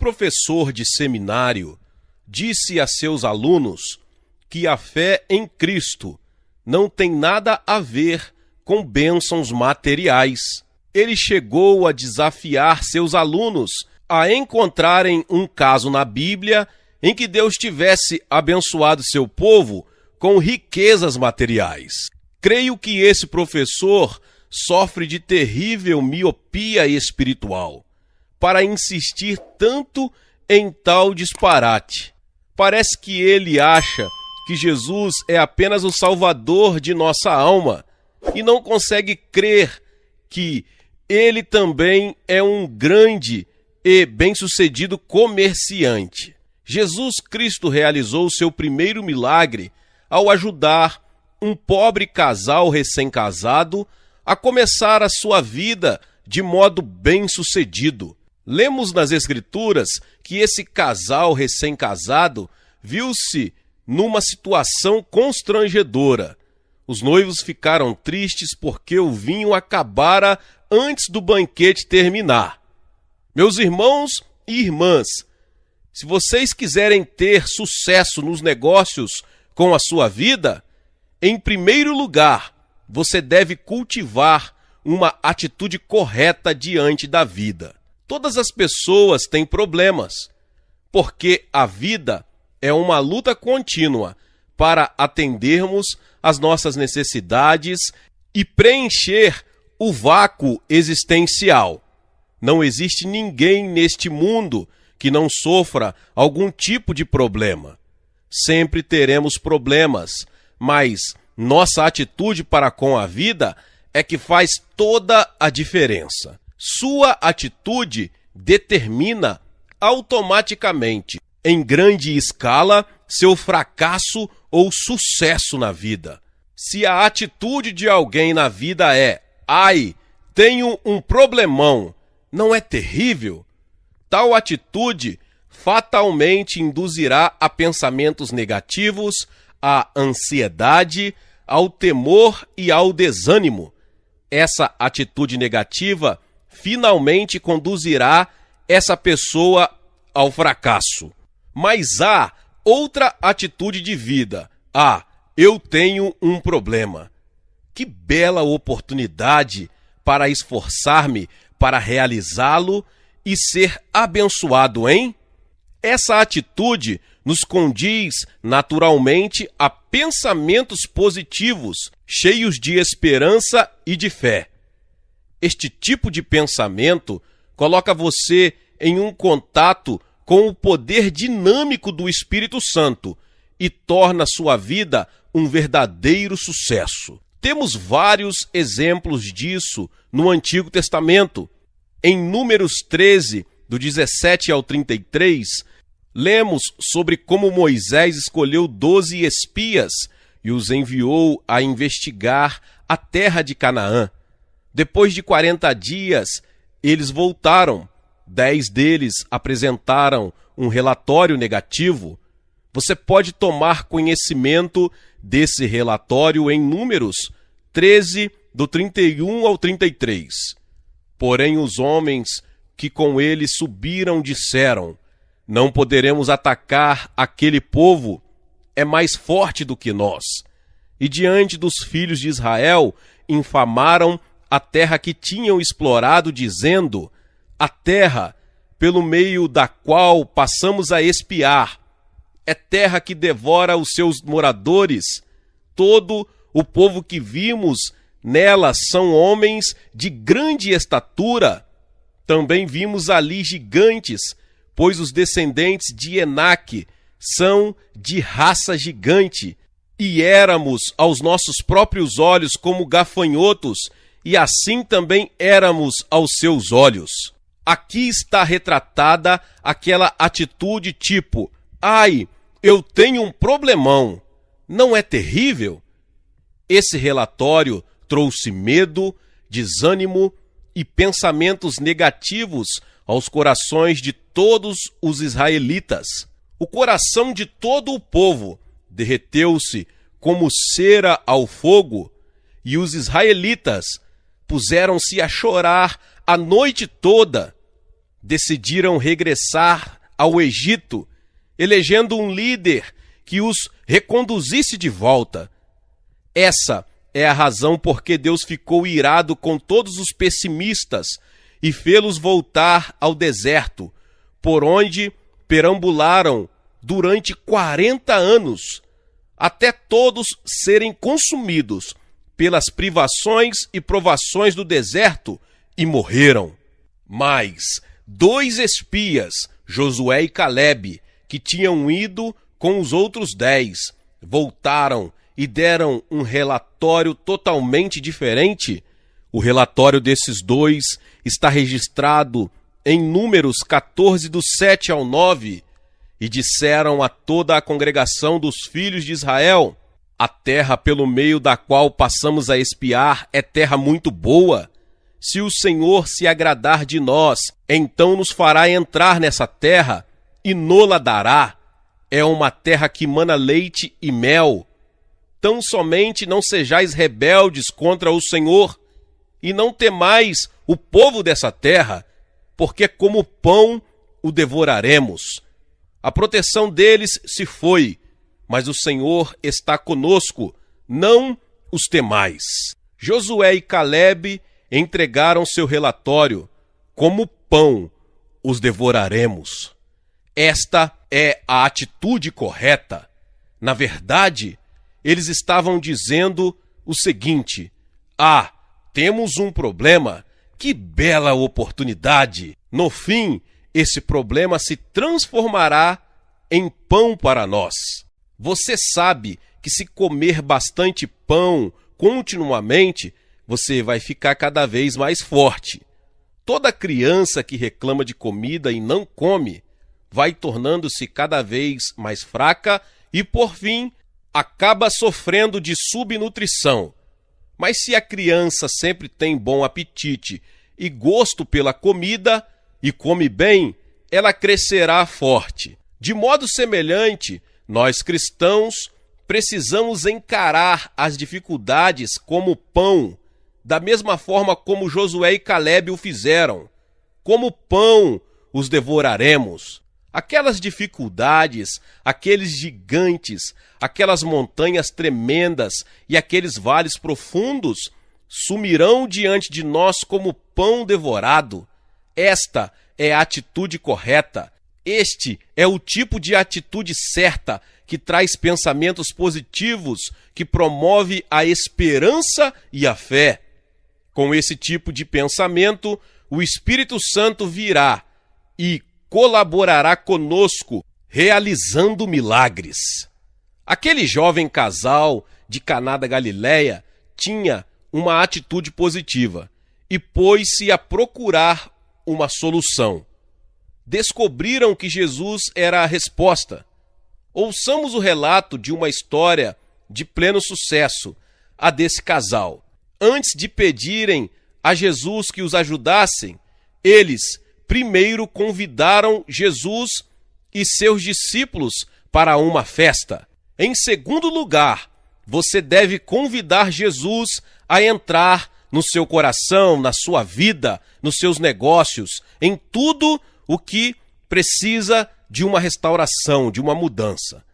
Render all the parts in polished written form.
professor de seminário disse a seus alunos que a fé em Cristo não tem nada a ver com bênçãos materiais. Ele chegou a desafiar seus alunos a encontrarem um caso na Bíblia em que Deus tivesse abençoado seu povo com riquezas materiais. Creio que esse professor sofre de terrível miopia espiritual para insistir tanto em tal disparate. Parece que ele acha que Jesus é apenas o salvador de nossa alma e não consegue crer que ele também é um grande e bem-sucedido comerciante. Jesus Cristo realizou seu primeiro milagre ao ajudar um pobre casal recém-casado a começar a sua vida de modo bem-sucedido. Lemos nas Escrituras que esse casal recém-casado viu-se numa situação constrangedora. Os noivos ficaram tristes porque o vinho acabara antes do banquete terminar. Meus irmãos e irmãs, se vocês quiserem ter sucesso nos negócios com a sua vida, em primeiro lugar, você deve cultivar uma atitude correta diante da vida. Todas as pessoas têm problemas, porque a vida é uma luta contínua para atendermos às nossas necessidades e preencher o vácuo existencial. Não existe ninguém neste mundo que não sofra algum tipo de problema. Sempre teremos problemas, mas nossa atitude para com a vida é que faz toda a diferença. Sua atitude determina automaticamente, em grande escala, seu fracasso ou sucesso na vida. Se a atitude de alguém na vida é: ai, tenho um problemão, não é terrível? Tal atitude fatalmente induzirá a pensamentos negativos, à ansiedade, ao temor e ao desânimo. Essa atitude negativa finalmente conduzirá essa pessoa ao fracasso. Mas há outra atitude de vida. Eu tenho um problema. Que bela oportunidade para esforçar-me para realizá-lo e ser abençoado, hein? Essa atitude nos condiz naturalmente a pensamentos positivos, cheios de esperança e de fé. Este tipo de pensamento coloca você em um contato com o poder dinâmico do Espírito Santo e torna sua vida um verdadeiro sucesso. Temos vários exemplos disso no Antigo Testamento. Em Números 13, do 17 ao 33, lemos sobre como Moisés escolheu 12 espias e os enviou a investigar a terra de Canaã. Depois de 40 dias, eles voltaram. 10 deles apresentaram um relatório negativo. Você pode tomar conhecimento desse relatório em Números 13, do 31 ao 33. Porém, os homens que com ele subiram disseram: não poderemos atacar aquele povo, é mais forte do que nós. E diante dos filhos de Israel, infamaram a terra que tinham explorado, dizendo: a terra pelo meio da qual passamos a espiar é terra que devora os seus moradores. Todo o povo que vimos nela são homens de grande estatura. Também vimos ali gigantes, pois os descendentes de Enaque são de raça gigante. E éramos aos nossos próprios olhos como gafanhotos, e assim também éramos aos seus olhos. Aqui está retratada aquela atitude tipo: ai, eu tenho um problemão, não é terrível? Esse relatório trouxe medo, desânimo e pensamentos negativos aos corações de todos os israelitas. O coração de todo o povo derreteu-se como cera ao fogo, e os israelitas puseram-se a chorar a noite toda. decidiram regressar ao Egito, elegendo um líder que os reconduzisse de volta. Essa é a razão por que Deus ficou irado com todos os pessimistas e fê-los voltar ao deserto, por onde perambularam durante 40 anos, até todos serem consumidos pelas privações e provações do deserto e morreram. Mas 2 espias, Josué e Calebe, que tinham ido com os outros 10, voltaram e deram um relatório totalmente diferente. O relatório desses 2 está registrado em Números 14, do 7 ao 9, e disseram a toda a congregação dos filhos de Israel: a terra pelo meio da qual passamos a espiar é terra muito boa. Se o Senhor se agradar de nós, então nos fará entrar nessa terra e nola dará. É uma terra que mana leite e mel. Tão somente não sejais rebeldes contra o Senhor, e não temais o povo dessa terra, porque como pão o devoraremos. A proteção deles se foi, mas o Senhor está conosco, não os temais. Josué e Calebe entregaram seu relatório: como pão os devoraremos. Esta é a atitude correta. Na verdade, eles estavam dizendo o seguinte: temos um problema, que bela oportunidade. No fim, esse problema se transformará em pão para nós. Você sabe que se comer bastante pão continuamente, você vai ficar cada vez mais forte. Toda criança que reclama de comida e não come, vai tornando-se cada vez mais fraca e, por fim, acaba sofrendo de subnutrição. Mas se a criança sempre tem bom apetite e gosto pela comida e come bem, ela crescerá forte. De modo semelhante, nós cristãos precisamos encarar as dificuldades como pão, da mesma forma como Josué e Calebe o fizeram. Como pão os devoraremos. Aquelas dificuldades, aqueles gigantes, aquelas montanhas tremendas e aqueles vales profundos sumirão diante de nós como pão devorado. Esta é a atitude correta. Este é o tipo de atitude certa que traz pensamentos positivos, que promove a esperança e a fé. Com esse tipo de pensamento, o Espírito Santo virá e colaborará conosco, realizando milagres. Aquele jovem casal de Caná da Galileia tinha uma atitude positiva e pôs-se a procurar uma solução. Descobriram que Jesus era a resposta. Ouçamos o relato de uma história de pleno sucesso, a desse casal. Antes de pedirem a Jesus que os ajudassem, eles primeiro convidaram Jesus e seus discípulos para uma festa. Em segundo lugar, você deve convidar Jesus a entrar no seu coração, na sua vida, nos seus negócios, em tudo o que precisa de uma restauração, de uma mudança.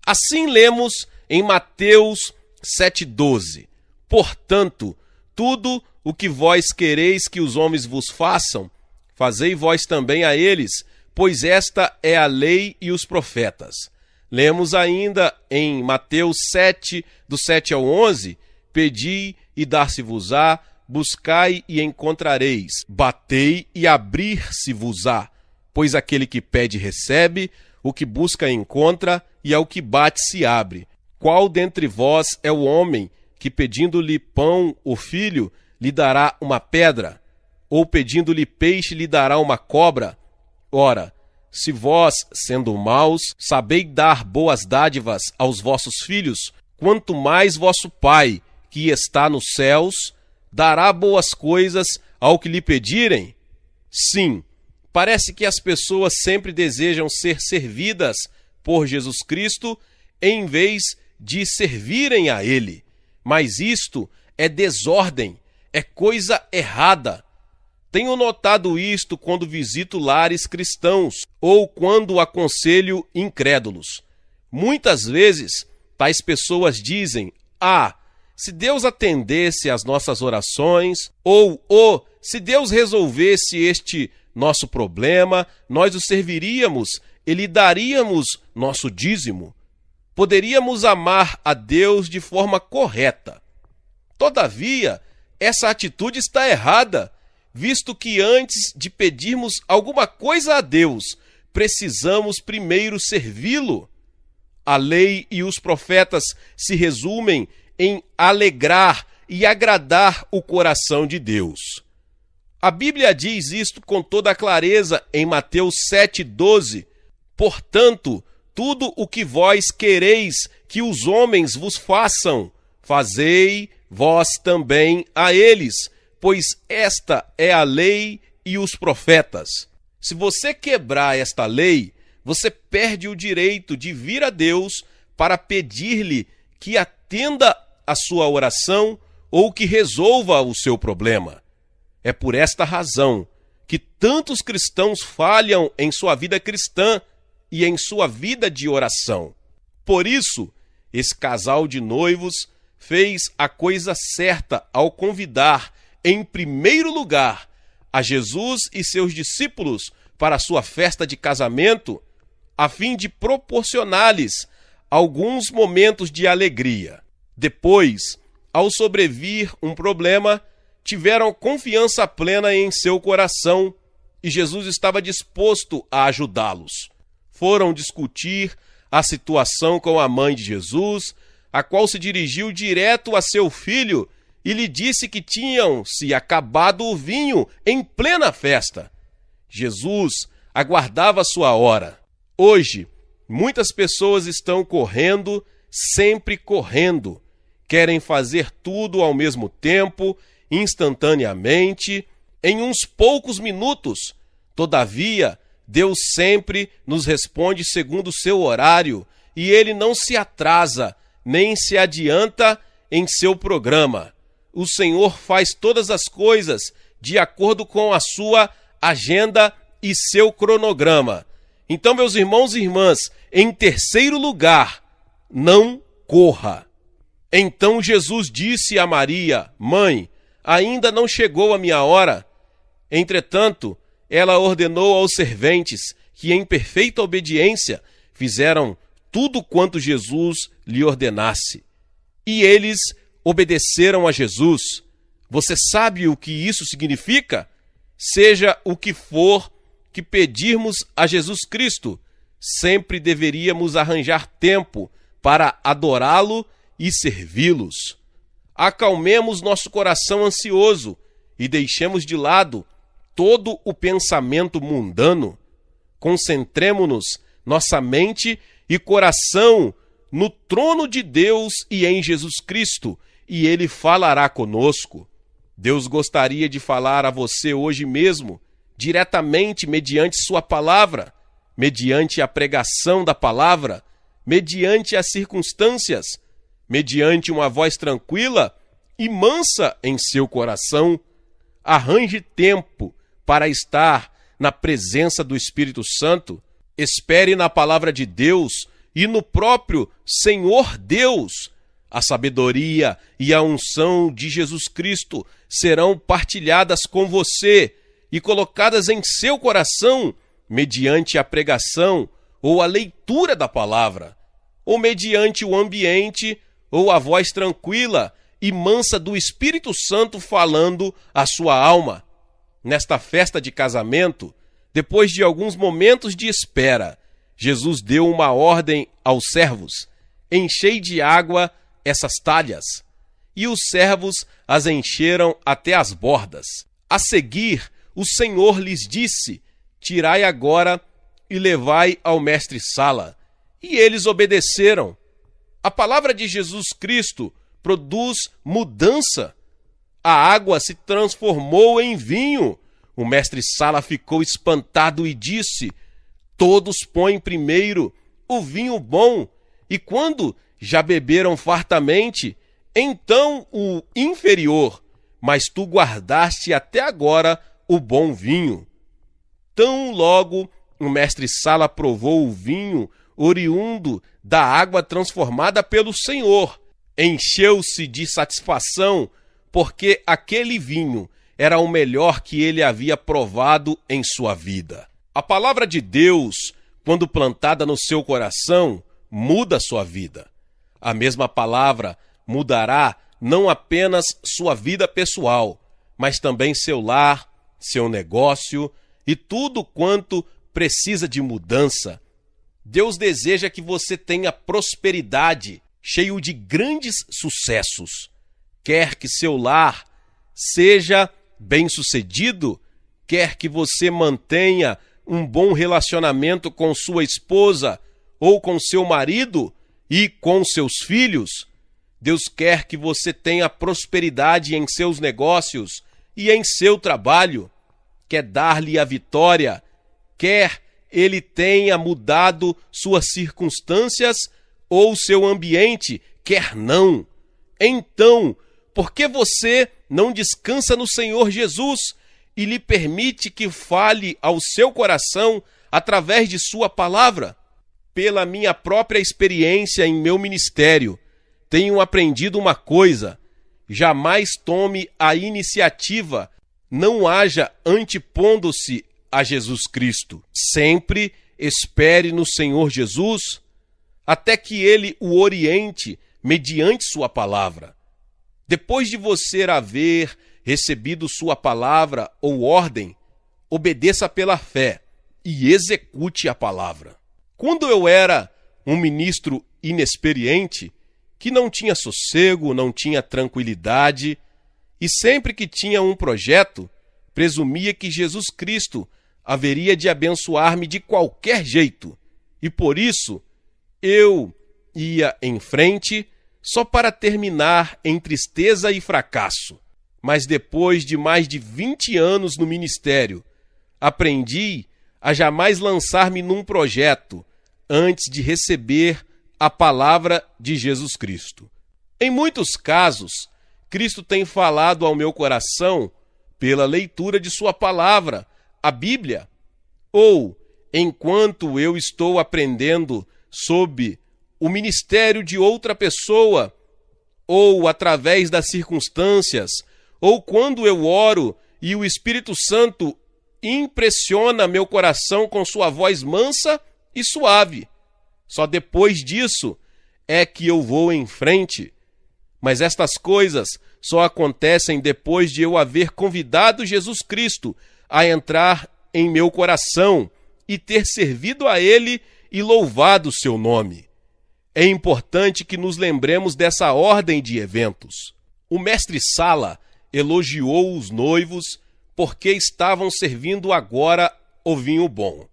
Assim lemos em Mateus 7,12. Portanto, tudo o que vós quereis que os homens vos façam, fazei vós também a eles, pois esta é a lei e os profetas. Lemos ainda em Mateus 7, do 7 ao 11, pedi e dar-se-vos-á, buscai e encontrareis, batei e abrir-se-vos-á, pois aquele que pede recebe, o que busca encontra, e ao que bate se abre. Qual dentre vós é o homem que, pedindo-lhe pão ou filho, lhe dará uma pedra? Ou pedindo-lhe peixe, lhe dará uma cobra? Ora, se vós, sendo maus, sabeis dar boas dádivas aos vossos filhos, quanto mais vosso Pai, que está nos céus, dará boas coisas ao que lhe pedirem? Sim, parece que as pessoas sempre desejam ser servidas por Jesus Cristo em vez de servirem a Ele. Mas isto é desordem, é coisa errada. Tenho notado isto quando visito lares cristãos ou quando aconselho incrédulos. Muitas vezes, tais pessoas dizem: se Deus atendesse às nossas orações, ou se Deus resolvesse este nosso problema, nós o serviríamos e lhe daríamos nosso dízimo. Poderíamos amar a Deus de forma correta. Todavia, essa atitude está errada, visto que antes de pedirmos alguma coisa a Deus, precisamos primeiro servi-lo. A lei e os profetas se resumem em alegrar e agradar o coração de Deus. A Bíblia diz isto com toda clareza em Mateus 7,12. Portanto, tudo o que vós quereis que os homens vos façam, fazei vós também a eles, pois esta é a lei e os profetas. Se você quebrar esta lei, você perde o direito de vir a Deus para pedir-lhe que atenda a sua oração ou que resolva o seu problema. É por esta razão que tantos cristãos falham em sua vida cristã e em sua vida de oração. Por isso, esse casal de noivos fez a coisa certa ao convidar, em primeiro lugar, a Jesus e seus discípulos para a sua festa de casamento, a fim de proporcionar-lhes alguns momentos de alegria. Depois, ao sobrevir um problema, tiveram confiança plena em seu coração e Jesus estava disposto a ajudá-los. Foram discutir a situação com a mãe de Jesus, a qual se dirigiu direto a seu filho e lhe disse que tinham se acabado o vinho em plena festa. Jesus aguardava sua hora. Hoje, muitas pessoas estão correndo, sempre correndo. Querem fazer tudo ao mesmo tempo, instantaneamente, em uns poucos minutos. Todavia, Deus sempre nos responde segundo o seu horário e ele não se atrasa, nem se adianta em seu programa. O Senhor faz todas as coisas de acordo com a sua agenda e seu cronograma. Então, meus irmãos e irmãs, em terceiro lugar, não corra. Então Jesus disse a Maria: Mãe, ainda não chegou a minha hora. Entretanto, ela ordenou aos serventes que, em perfeita obediência, fizeram tudo quanto Jesus lhe ordenasse. E eles obedeceram a Jesus. Você sabe o que isso significa? Seja o que for que pedirmos a Jesus Cristo, sempre deveríamos arranjar tempo para adorá-lo e servi-los. Acalmemos nosso coração ansioso e deixemos de lado todo o pensamento mundano. Concentremo-nos nossa mente e coração no trono de Deus e em Jesus Cristo, e Ele falará conosco. Deus gostaria de falar a você hoje mesmo, diretamente mediante sua palavra, mediante a pregação da palavra, mediante as circunstâncias, mediante uma voz tranquila e mansa em seu coração. Arranje tempo para estar na presença do Espírito Santo. Espere na palavra de Deus e no próprio Senhor Deus. A sabedoria e a unção de Jesus Cristo serão partilhadas com você e colocadas em seu coração mediante a pregação ou a leitura da palavra, ou mediante o ambiente ou a voz tranquila e mansa do Espírito Santo falando à sua alma. Nesta festa de casamento, depois de alguns momentos de espera, Jesus deu uma ordem aos servos: enchei de água essas talhas. E os servos as encheram até as bordas. A seguir, o Senhor lhes disse: tirai agora e levai ao mestre-sala. E eles obedeceram. A palavra de Jesus Cristo produz mudança. A água se transformou em vinho. O mestre-sala ficou espantado e disse: todos põem primeiro o vinho bom, e quando já beberam fartamente, então o inferior, mas tu guardaste até agora o bom vinho. Tão logo o mestre Sala provou o vinho oriundo da água transformada pelo Senhor, encheu-se de satisfação, porque aquele vinho era o melhor que ele havia provado em sua vida. A palavra de Deus, quando plantada no seu coração, muda sua vida. A mesma palavra mudará não apenas sua vida pessoal, mas também seu lar, seu negócio e tudo quanto precisa de mudança. Deus deseja que você tenha prosperidade, cheio de grandes sucessos. Quer que seu lar seja bem-sucedido, quer que você mantenha um bom relacionamento com sua esposa ou com seu marido e com seus filhos. Deus quer que você tenha prosperidade em seus negócios e em seu trabalho. Quer dar-lhe a vitória, quer ele tenha mudado suas circunstâncias ou seu ambiente, quer não. Então, por que você não descansa no Senhor Jesus e lhe permite que fale ao seu coração através de sua palavra? Pela minha própria experiência em meu ministério, tenho aprendido uma coisa: jamais tome a iniciativa, não haja antepondo-se a Jesus Cristo. Sempre espere no Senhor Jesus até que ele o oriente mediante sua palavra. Depois de você haver recebido sua palavra ou ordem, obedeça pela fé e execute a palavra. Quando eu era um ministro inexperiente, que não tinha sossego, não tinha tranquilidade, e sempre que tinha um projeto, presumia que Jesus Cristo haveria de abençoar-me de qualquer jeito, e por isso eu ia em frente só para terminar em tristeza e fracasso. Mas depois de mais de 20 anos no ministério, aprendi a jamais lançar-me num projeto antes de receber a palavra de Jesus Cristo. Em muitos casos, Cristo tem falado ao meu coração pela leitura de sua palavra, a Bíblia, ou enquanto eu estou aprendendo sob o ministério de outra pessoa, ou através das circunstâncias, ou quando eu oro e o Espírito Santo impressiona meu coração com sua voz mansa e suave. Só depois disso é que eu vou em frente. Mas estas coisas só acontecem depois de eu haver convidado Jesus Cristo a entrar em meu coração e ter servido a Ele e louvado o seu nome. É importante que nos lembremos dessa ordem de eventos. O mestre Sala elogiou os noivos porque estavam servindo agora o vinho bom.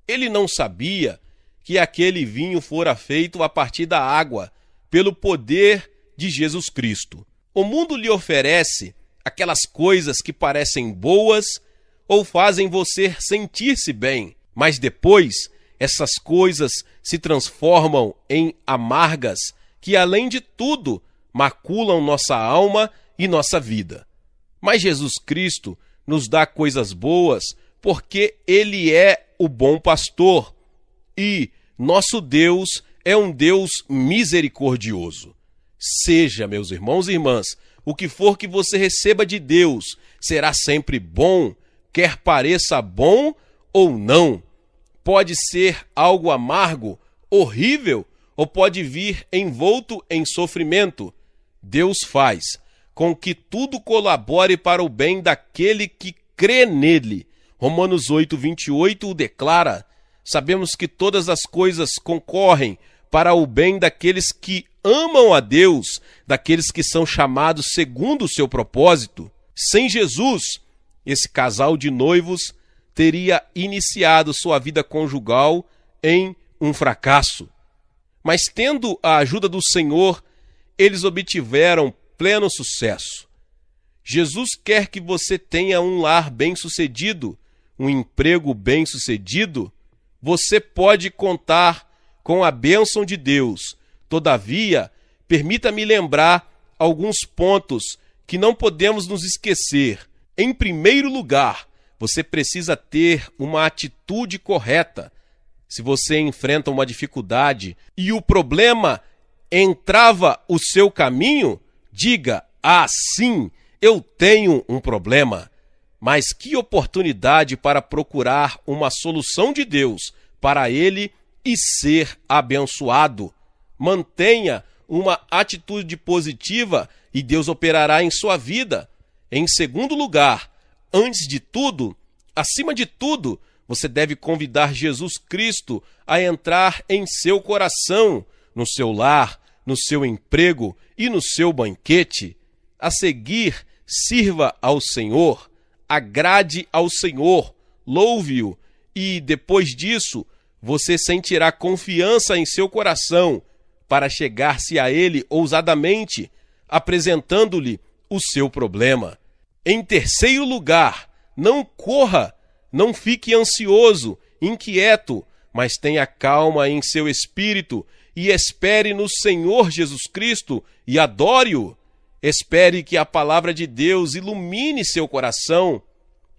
Ele não sabia que aquele vinho fora feito a partir da água, pelo poder de Jesus Cristo. O mundo lhe oferece aquelas coisas que parecem boas ou fazem você sentir-se bem, mas depois essas coisas se transformam em amargas que, além de tudo, maculam nossa alma e nossa vida. Mas Jesus Cristo nos dá coisas boas porque Ele é o bom pastor e nosso Deus é um Deus misericordioso. Seja, meus irmãos e irmãs, o que for que você receba de Deus será sempre bom, quer pareça bom ou não. Pode ser algo amargo, horrível, ou pode vir envolto em sofrimento. Deus faz com que tudo colabore para o bem daquele que crê nele. Romanos 8:28 o declara. Sabemos que todas as coisas concorrem para o bem daqueles que amam a Deus, daqueles que são chamados segundo o seu propósito. Sem Jesus, esse casal de noivos teria iniciado sua vida conjugal em um fracasso. Mas tendo a ajuda do Senhor, eles obtiveram pleno sucesso. Jesus quer que você tenha um lar bem-sucedido, um emprego bem-sucedido. Você pode contar com a bênção de Deus. Todavia, permita-me lembrar alguns pontos que não podemos nos esquecer. Em primeiro lugar, você precisa ter uma atitude correta. Se você enfrenta uma dificuldade e o problema entrava o seu caminho, diga: ah, sim, eu tenho um problema. Mas que oportunidade para procurar uma solução de Deus para ele e ser abençoado. Mantenha uma atitude positiva e Deus operará em sua vida. Em segundo lugar, antes de tudo, acima de tudo, você deve convidar Jesus Cristo a entrar em seu coração, no seu lar, no seu emprego e no seu banquete. A seguir, sirva ao Senhor, agrade ao Senhor, louve-o e, depois disso, você sentirá confiança em seu coração para chegar-se a ele ousadamente, apresentando-lhe o seu problema. Em terceiro lugar, não corra, não fique ansioso, inquieto, mas tenha calma em seu espírito e espere no Senhor Jesus Cristo e adore-o. Espere que a palavra de Deus ilumine seu coração.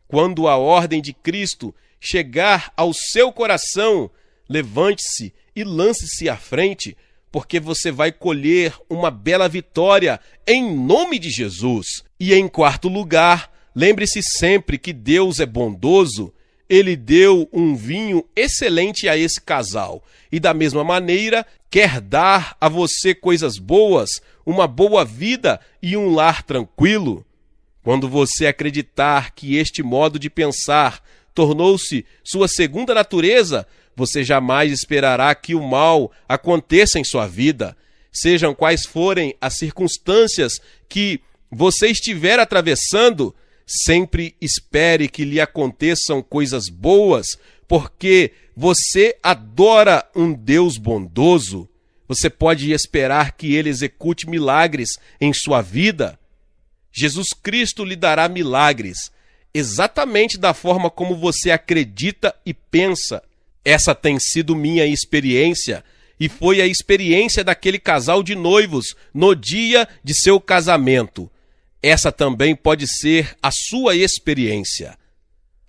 Quando a ordem de Cristo chegar ao seu coração, levante-se e lance-se à frente, porque você vai colher uma bela vitória em nome de Jesus. E em quarto lugar, lembre-se sempre que Deus é bondoso. Ele deu um vinho excelente a esse casal e, da mesma maneira, quer dar a você coisas boas, uma boa vida e um lar tranquilo. Quando você acreditar que este modo de pensar tornou-se sua segunda natureza, você jamais esperará que o mal aconteça em sua vida. Sejam quais forem as circunstâncias que você estiver atravessando, sempre espere que lhe aconteçam coisas boas, porque você adora um Deus bondoso. Você pode esperar que ele execute milagres em sua vida. Jesus Cristo lhe dará milagres, exatamente da forma como você acredita e pensa. Essa tem sido minha experiência e foi a experiência daquele casal de noivos no dia de seu casamento. Essa também pode ser a sua experiência.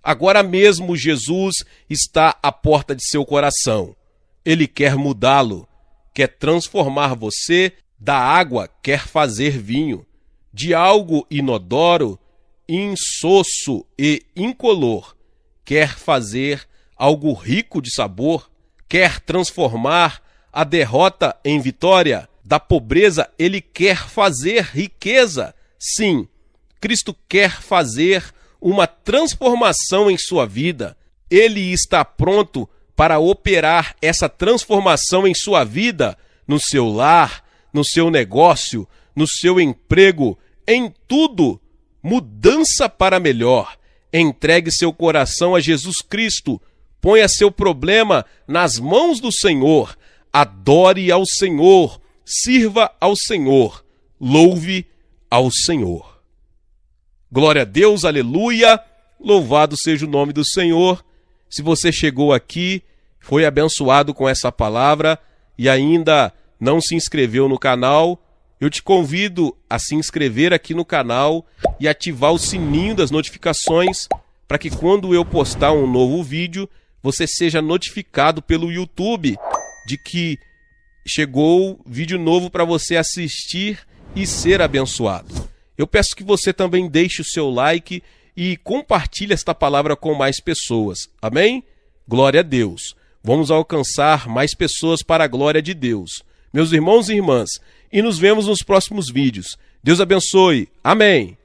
Agora mesmo Jesus está à porta de seu coração. Ele quer mudá-lo, quer transformar você, da água quer fazer vinho, de algo inodoro, insosso e incolor, quer fazer algo rico de sabor, quer transformar a derrota em vitória, da pobreza ele quer fazer riqueza. Sim, Cristo quer fazer uma transformação em sua vida. Ele está pronto para operar essa transformação em sua vida, no seu lar, no seu negócio, no seu emprego, em tudo. Mudança para melhor. Entregue seu coração a Jesus Cristo. Ponha seu problema nas mãos do Senhor. Adore ao Senhor. Sirva ao Senhor. Louve ao Senhor. Glória a Deus, aleluia. Louvado seja o nome do Senhor. Se você chegou aqui, foi abençoado com essa palavra e ainda não se inscreveu no canal, eu te convido a se inscrever aqui no canal e ativar o sininho das notificações para que quando eu postar um novo vídeo, você seja notificado pelo YouTube de que chegou vídeo novo para você assistir e ser abençoado. Eu peço que você também deixe o seu like e compartilhe esta palavra com mais pessoas. Amém? Glória a Deus. Vamos alcançar mais pessoas para a glória de Deus. Meus irmãos e irmãs, e nos vemos nos próximos vídeos. Deus abençoe. Amém.